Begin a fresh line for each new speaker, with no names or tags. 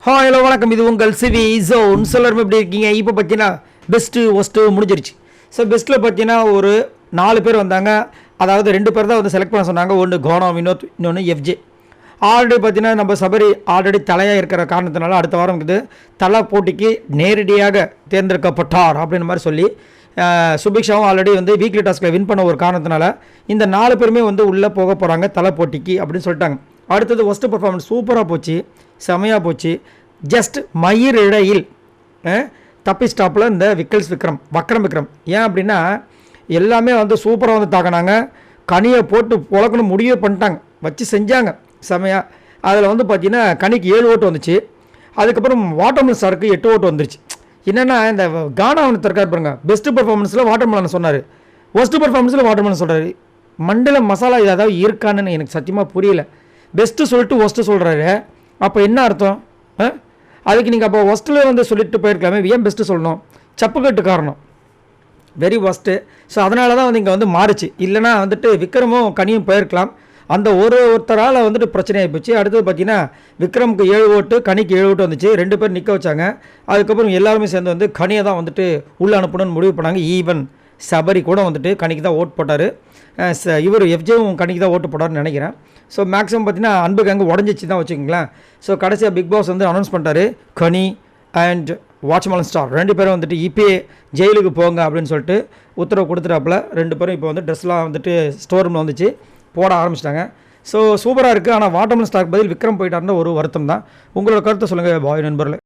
Hello வணக்கம். இது உங்கள் சிவி ஜோன். எல்லாருமே எப்படி இருக்கீங்க? இப்போ பார்த்தீங்கன்னா பெஸ்ட்டு ஒஸ்ட்டு முடிஞ்சிருச்சு. ஸோ பெஸ்ட்டில் பார்த்தீங்கன்னா ஒரு 4 பேர் வந்தாங்க. அதாவது 2 பேர் தான் வந்து செலக்ட் பண்ண சொன்னாங்க. ஒன்று கோனா வினோத், இன்னொன்று எஃப்ஜே. ஆல்ரெடி பார்த்தீங்கன்னா நம்ம சபரி ஆல்ரெடி தலையாக இருக்கிற காரணத்தினால அடுத்த வாரம் இருக்குது தலை போட்டிக்கு நேரடியாக தேர்ந்தெடுக்கப்பட்டார் அப்படின்ற மாதிரி சொல்லி சுபிக்ஷாவும் ஆல்ரெடி வந்து வீக்லி டாஸ்கில் வின் பண்ண ஒரு காரணத்தினால இந்த 4 பேருமே வந்து உள்ளே போக போகிறாங்க தலை போட்டிக்கு அப்படின்னு சொல்லிட்டாங்க. அடுத்தது ஒஸ்ட்டு பர்ஃபார்மன்ஸ் சூப்பராக போச்சு, செமையாக போச்சு. ஜஸ்ட் மயிர் இழையில் தப்பி ஸ்டாப்பில் இந்த வக்ரம் விக்ரம் ஏன் அப்படின்னா எல்லாமே வந்து சூப்பராக வந்து தாக்கினாங்க. கனியை போட்டு புழக்கணும் முடிவே பண்ணிட்டாங்க, வச்சு செஞ்சாங்க செமையாக. அதில் வந்து பார்த்திங்கன்னா கனிக்கு 7 ஓட்டு வந்துச்சு. அதுக்கப்புறம் வாட்டர்மெலன் ஸ்டாருக்கு 8 ஓட்டு வந்துருச்சு. என்னென்னா இந்த கானா அவனு தற்கார் பாருங்க, பெஸ்ட்டு பர்ஃபார்மன்ஸில் வாட்டர்மெலன் சொன்னார், ஒஸ்ட்டு பர்ஃபார்மன்ஸில் வாட்டர்மெலன் சொல்கிறாரு. மண்டல மசாலா இது ஏதாவது இருக்கான்னு எனக்கு சத்தியமாக புரியல. பெஸ்ட்டு சொல்லிட்டு ஒஸ்ட்டு சொல்கிறாரு, அப்போ என்ன அர்த்தம்? அதுக்கு நீங்கள் அப்போ ஒஸ்ட்டில் வந்து சொல்லிட்டு போயிருக்கலாமே, ஏன் பெஸ்ட்டு சொல்லணும்? சப்புக்கட்டு காரணம், வெரி ஒஸ்ட்டு. ஸோ அதனால தான் வந்து இங்கே வந்து மாறுச்சு. இல்லைனா வந்துட்டு விக்ரமும் கனியும் போயிருக்கலாம். அந்த ஒருத்தரால் வந்துட்டு பிரச்சனையாகி போச்சு. அடுத்தது பார்த்தீங்கன்னா விக்ரமுக்கு 7 ஓட்டு, கனிக்கு 7 ஓட்டு வந்துச்சு. 2 பேர் நிற்க வச்சாங்க. அதுக்கப்புறம் எல்லாருமே சேர்ந்து வந்து கனியை தான் வந்துட்டு உள்ளே அனுப்பணும்னு முடிவு பண்ணாங்க. ஈவன் சபரி கூட வந்துட்டு கனிக்கு தான் ஓட்டு போட்டார். இவர் எஃப்ஜேவும் கனிக்கு தான் ஓட்டு போட்டார்னு நினைக்கிறேன். ஸோ மேக்ஸிமம் பார்த்தீங்கன்னா அன்புக்கு அங்கே உடஞ்சிச்சு தான் வச்சுக்கோங்களேன். ஸோ கடைசியாக பிக் பாஸ் வந்து அனௌன்ஸ் பண்ணிட்டாரு, கனி அண்ட் வாட்ச்மேன் ஸ்டார் 2 பேரும் வந்துட்டு இப்போயே ஜெயிலுக்கு போங்க அப்படின்னு சொல்லிட்டு உத்தரவு கொடுத்துட்டாப்புல. 2 பேரும் இப்போ வந்து ட்ரெஸ்லாம் வந்துட்டு ஸ்டோர் ரூமில் வந்துச்சு, போட ஆரம்பிச்சிட்டாங்க. ஸோ சூப்பராக இருக்குது. ஆனால் வாட்டர்மெலன் ஸ்டாருக்கு பதில் விக்ரம் போயிட்டாருன்னு ஒரு வருத்தம் தான். உங்களோட கருத்தை சொல்லுங்கள் பாய் நண்பர்களே.